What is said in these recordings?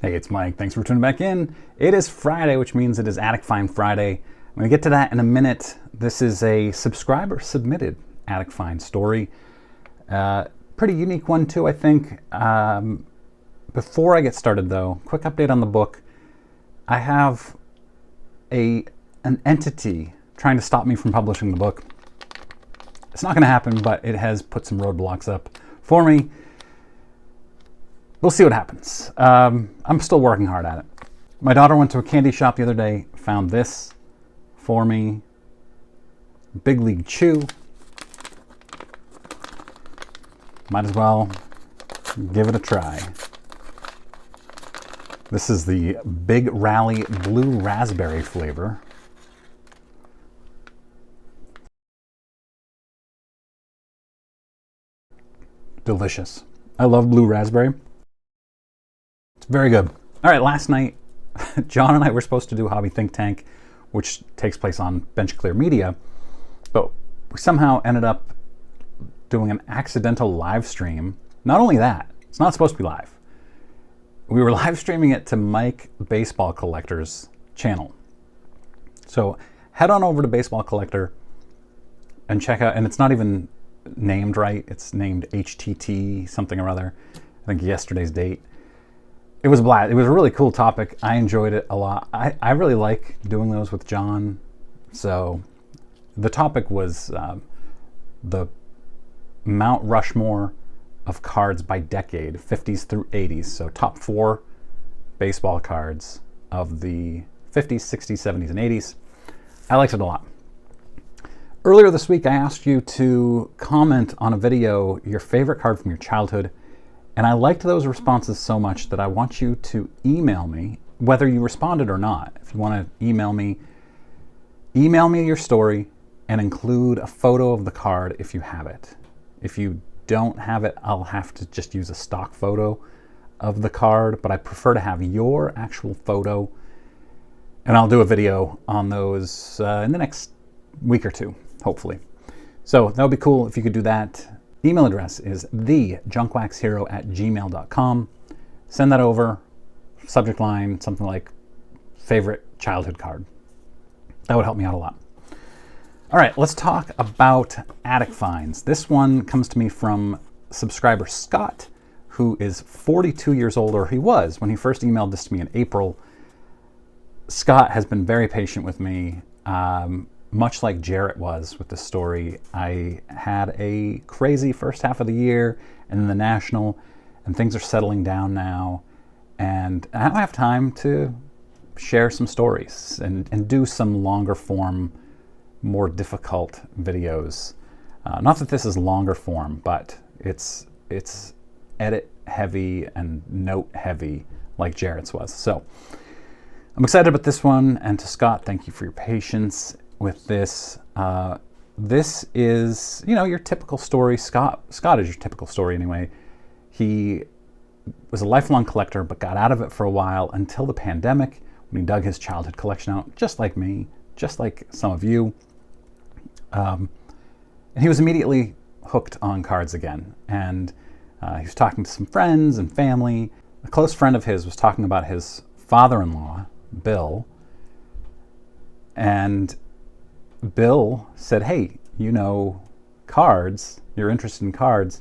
Hey, it's Mike. Thanks for tuning back in. It is Friday, which means it is Attic Find Friday. I'm going to get to that in a minute. This is a subscriber submitted Attic Find story. Pretty unique one too, I think. Before I get started though, quick update on the book. I have an entity trying to stop me from publishing the book. It's not going to happen, but it has put some roadblocks up for me. We'll see what happens. I'm still working hard at it. My daughter went to a candy shop the other day, found this for me. Big League Chew. Might as well give it a try. This is the Big Rally Blue Raspberry flavor. Delicious. I love blue raspberry. It's very good. All right, last night, John and I were supposed to do Hobby Think Tank, which takes place on Bench Clear Media, but we somehow ended up doing an accidental live stream. Not only that, it's not supposed to be live. We were live streaming it to Mike Baseball Collector's channel. So head on over to Baseball Collector and check out, and it's not even named right. It's named HTT something or other. I think yesterday's date. It was a blast. It was a really cool topic. I enjoyed it a lot. I really like doing those with John. So the topic was the Mount Rushmore of cards by decade, 50s through 80s. So top 4 baseball cards of the 50s, 60s, 70s, and 80s. I liked it a lot. Earlier this week, I asked you to comment on a video, your favorite card from your childhood. And I liked those responses so much that I want you to email me, whether you responded or not. If you want to email me your story and include a photo of the card if you have it. If you don't have it, I'll have to just use a stock photo of the card, but I prefer to have your actual photo. And I'll do a video on those in the next week or two, hopefully. So that would be cool if you could do that. Email address is thejunkwashero@gmail.com. Send that over. Subject line, something like favorite childhood card. That would help me out a lot. All right, let's talk about attic finds. This one comes to me from subscriber Scott, who is 42 years old, or he was when he first emailed this to me in April. Scott has been very patient with me. Much like Jarrett was with the story, I had a crazy first half of the year and then the National, and things are settling down now. And I don't have time to share some stories and do some longer form, more difficult videos. Not that this is longer form, but it's edit heavy and note heavy like Jarrett's was. So I'm excited about this one. And to Scott, thank you for your patience with this. This is, your typical story. Scott is your typical story anyway. He was a lifelong collector, but got out of it for a while until the pandemic, when he dug his childhood collection out, just like me, just like some of you. And he was immediately hooked on cards again. And he was talking to some friends and family. A close friend of his was talking about his father-in-law, Bill. And Bill said, hey, cards, you're interested in cards.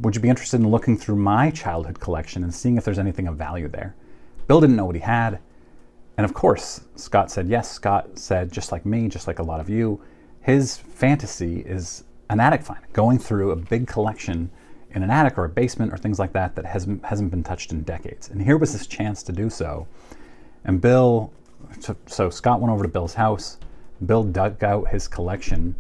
Would you be interested in looking through my childhood collection and seeing if there's anything of value there? Bill didn't know what he had. And of course, Scott said yes. Scott said, just like me, just like a lot of you, his fantasy is an attic find, going through a big collection in an attic or a basement or things like that that hasn't been touched in decades. And here was this chance to do so. And so Scott went over to Bill's house. Bill dug out his collection,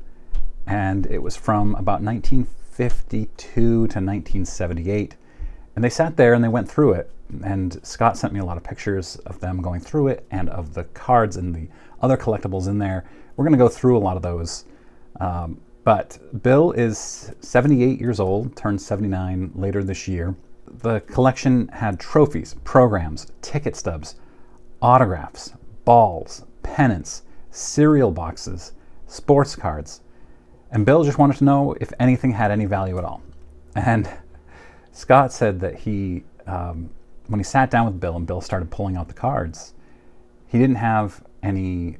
and it was from about 1952 to 1978. And they sat there and they went through it. And Scott sent me a lot of pictures of them going through it and of the cards and the other collectibles in there. We're going to go through a lot of those. But Bill is 78 years old, turned 79 later this year. The collection had trophies, programs, ticket stubs, autographs, balls, pennants, cereal boxes, sports cards. And Bill just wanted to know if anything had any value at all. And Scott said that he when he sat down with Bill and Bill started pulling out the cards, he didn't have any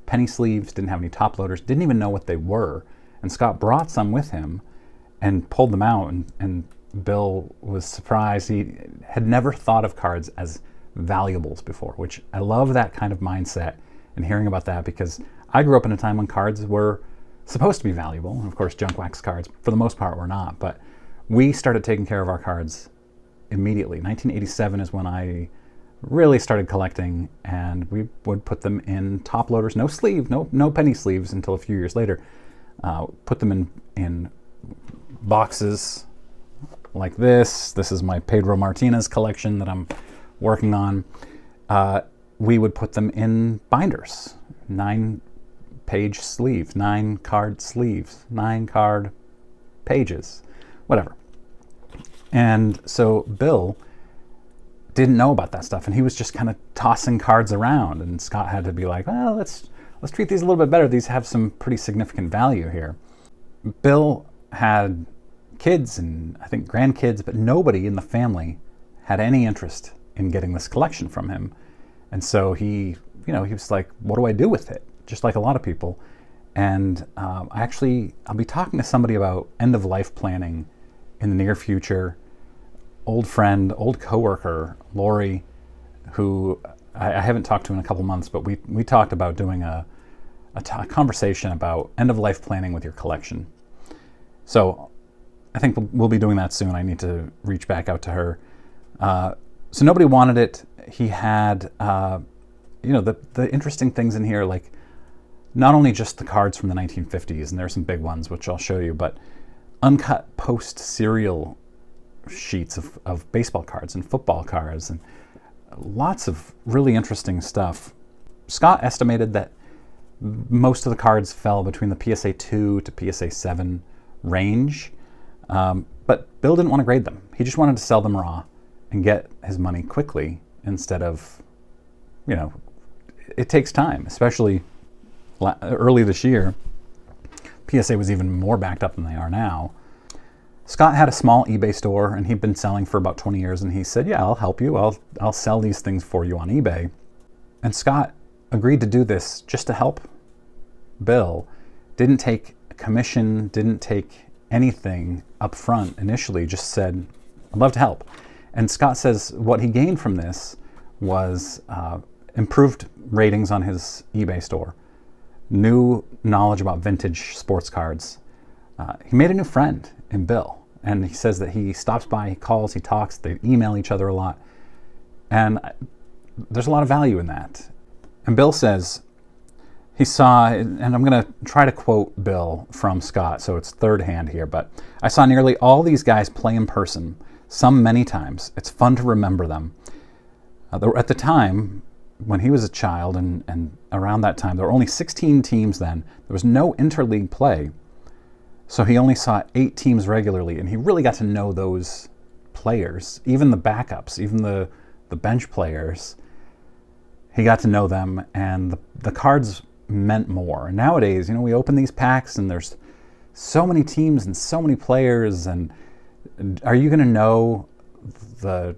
penny sleeves, didn't have any top loaders, didn't even know what they were. And Scott brought some with him and pulled them out, and Bill was surprised. He had never thought of cards as valuables before, which I love that kind of mindset and hearing about that, because I grew up in a time when cards were supposed to be valuable. And of course, junk wax cards, for the most part, were not. But we started taking care of our cards immediately. 1987 is when I really started collecting, and we would put them in top loaders, no sleeve, no penny sleeves until a few years later. Put them in boxes like this. This is my Pedro Martinez collection that I'm working on. We would put them in binders, 9-page sleeves, 9-card sleeves, 9-card pages, whatever. And so Bill didn't know about that stuff, and he was just kind of tossing cards around, and Scott had to be like, well, let's treat these a little bit better. These have some pretty significant value here. Bill had kids and I think grandkids, but nobody in the family had any interest in getting this collection from him. And so he was like, what do I do with it? Just like a lot of people. And I'll be talking to somebody about end-of-life planning in the near future. Old friend, old coworker, Lori, who I haven't talked to in a couple months, but we talked about doing a conversation about end-of-life planning with your collection. So I think we'll be doing that soon. I need to reach back out to her. So nobody wanted it. He had, the interesting things in here, like not only just the cards from the 1950s, and there's some big ones, which I'll show you, but uncut post serial sheets of baseball cards and football cards and lots of really interesting stuff. Scott estimated that most of the cards fell between the PSA 2 to PSA 7 range, but Bill didn't want to grade them. He just wanted to sell them raw and get his money quickly instead of, it takes time, especially early this year. PSA was even more backed up than they are now. Scott had a small eBay store, and he'd been selling for about 20 years, and he said, yeah, I'll help you. I'll sell these things for you on eBay. And Scott agreed to do this just to help Bill. Didn't take a commission, didn't take anything up front initially, just said, I'd love to help. And Scott says what he gained from this was improved ratings on his eBay store, new knowledge about vintage sports cards. He made a new friend in Bill. And he says that he stops by, he calls, he talks, they email each other a lot. And there's a lot of value in that. And Bill says he saw, and I'm going to try to quote Bill from Scott, so it's third hand here, but I saw nearly all these guys play in person, some many times. It's fun to remember them. At the time, when he was a child, and around that time, there were only 16 teams then. There was no interleague play. So he only saw 8 teams regularly, and he really got to know those players, even the backups, even the bench players. He got to know them, and the cards meant more. Nowadays, we open these packs, and there's so many teams and so many players, and are you going to know the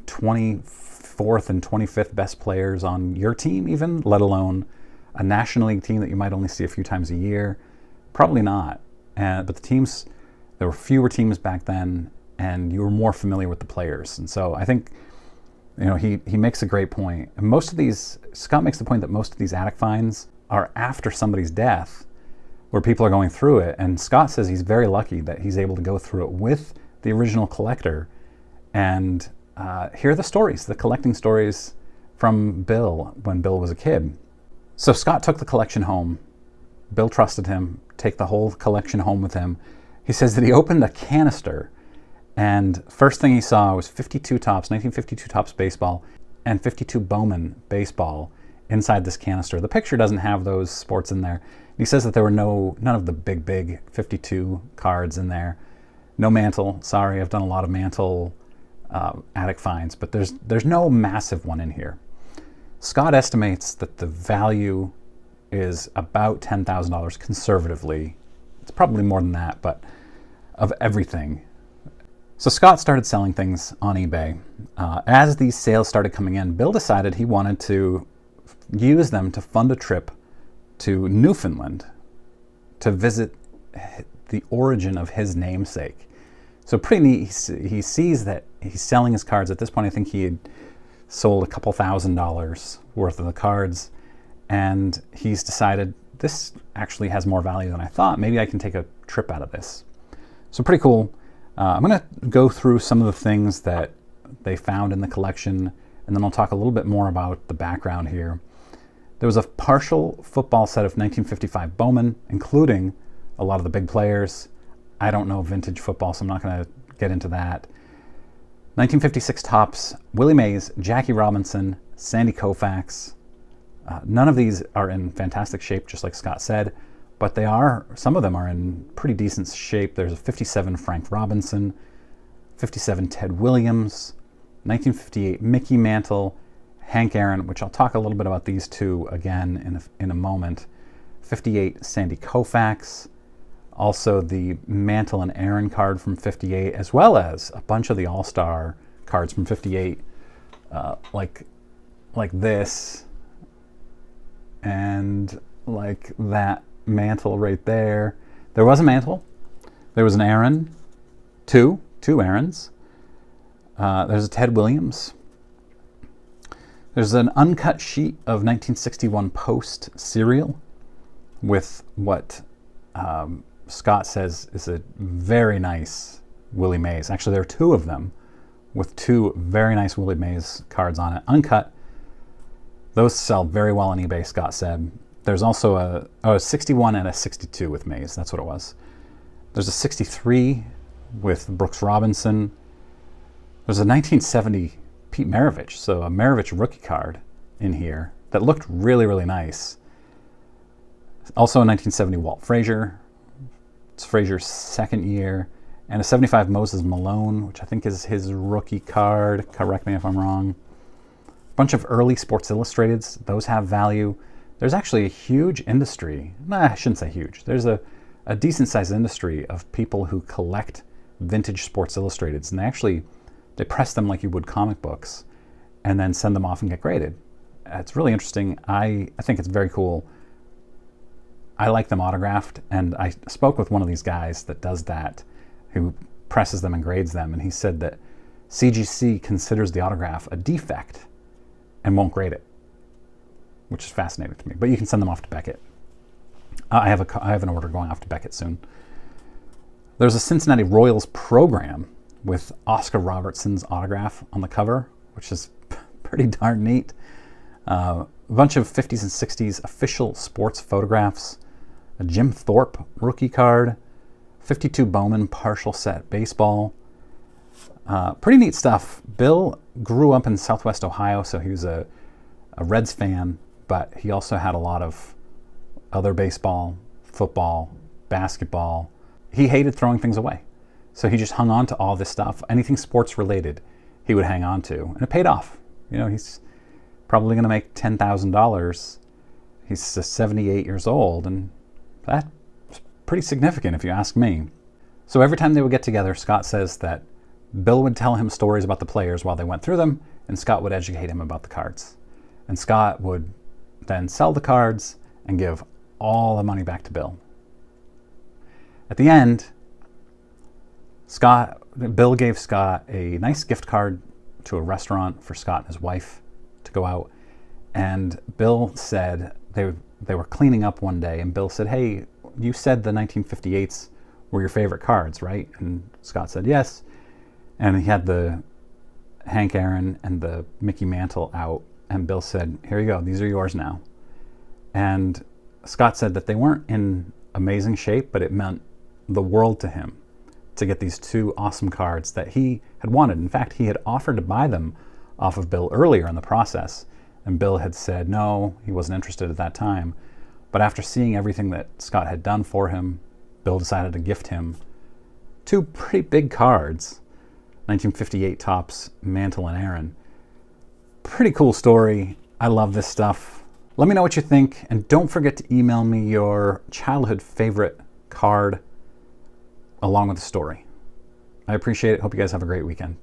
24th and 25th best players on your team even, let alone a National League team that you might only see a few times a year? Probably not. But the teams, there were fewer teams back then, and you were more familiar with the players. And so I think, he makes a great point. And Scott makes the point that most of these attic finds are after somebody's death, where people are going through it. And Scott says he's very lucky that he's able to go through it with the original collector and hear the stories, the collecting stories from Bill when Bill was a kid. So Scott took the collection home. Bill trusted him, take the whole collection home with him. He says that he opened a canister, and first thing he saw was 52 Topps, 1952 Topps baseball, and 52 Bowman baseball inside this canister. The picture doesn't have those sports in there. He says that there were none of the big 52 cards in there. No Mantle. Sorry, I've done a lot of Mantle attic finds, but there's no massive one in here. Scott estimates that the value is about $10,000 conservatively. It's probably more than that, but of everything. So Scott started selling things on eBay. As these sales started coming in, Bill decided he wanted to use them to fund a trip to Newfoundland to visit the origin of his namesake. So pretty neat. He sees that he's selling his cards. At this point, I think he had sold a couple $1,000s worth of the cards, and he's decided this actually has more value than I thought. Maybe I can take a trip out of this. So pretty cool. I'm going to go through some of the things that they found in the collection, and then I'll talk a little bit more about the background here. There was a partial football set of 1955 Bowman, including a lot of the big players. I don't know vintage football, so I'm not going to get into that. 1956 Topps, Willie Mays, Jackie Robinson, Sandy Koufax. None of these are in fantastic shape, just like Scott said, but some of them are in pretty decent shape. There's a 57 Frank Robinson, 57 Ted Williams, 1958 Mickey Mantle, Hank Aaron, which I'll talk a little bit about these two again in a moment, 58 Sandy Koufax, also the Mantle and Aaron card from 58, as well as a bunch of the All-Star cards from 58, like this, and like that Mantle right there. There was a Mantle. There was an Aaron. Two Aarons. There's a Ted Williams. There's an uncut sheet of 1961 Post cereal with what Scott says is a very nice Willie Mays. Actually, there are two of them with two very nice Willie Mays cards on it. Uncut. Those sell very well on eBay, Scott said. There's also a 61 and a 62 with Mays. That's what it was. There's a 63 with Brooks Robinson. There's a 1970 Pete Maravich, so a Maravich rookie card in here that looked really, really nice. Also a 1970 Walt Frazier. It's Frazier's second year. And a 75 Moses Malone, which I think is his rookie card. Correct me if I'm wrong. A bunch of early Sports Illustrateds. Those have value. There's actually a huge industry. I shouldn't say huge. There's a decent-sized industry of people who collect vintage Sports Illustrateds. And they press them like you would comic books and then send them off and get graded. It's really interesting. I think it's very cool. I like them autographed, and I spoke with one of these guys that does that, who presses them and grades them, and he said that CGC considers the autograph a defect and won't grade it, which is fascinating to me. But you can send them off to Beckett. I have an order going off to Beckett soon. There's a Cincinnati Royals program with Oscar Robertson's autograph on the cover, which is pretty darn neat. A bunch of 50s and 60s official sports photographs, a Jim Thorpe rookie card, 52 Bowman partial set baseball. Pretty neat stuff. Bill grew up in Southwest Ohio, so he was a Reds fan, but he also had a lot of other baseball, football, basketball. He hated throwing things away. So he just hung on to all this stuff. Anything sports related, he would hang on to. And it paid off. You know, he's probably going to make $10,000. He's 78 years old, and that's pretty significant if you ask me. So every time they would get together, Scott says that Bill would tell him stories about the players while they went through them, and Scott would educate him about the cards. And Scott would then sell the cards and give all the money back to Bill. At the end, Bill gave Scott a nice gift card to a restaurant for Scott and his wife to go out. And Bill said they were cleaning up one day, and Bill said, "Hey, you said the 1958s were your favorite cards, right?" And Scott said yes. And he had the Hank Aaron and the Mickey Mantle out, and Bill said, "Here you go, these are yours now." And Scott said that they weren't in amazing shape, but it meant the world to him to get these two awesome cards that he had wanted. In fact, he had offered to buy them off of Bill earlier in the process, and Bill had said no, he wasn't interested at that time. But after seeing everything that Scott had done for him, Bill decided to gift him two pretty big cards, 1958 Topps Mantle and Aaron. Pretty cool story. I love this stuff. Let me know what you think, and don't forget to email me your childhood favorite card along with the story. I appreciate it. Hope you guys have a great weekend.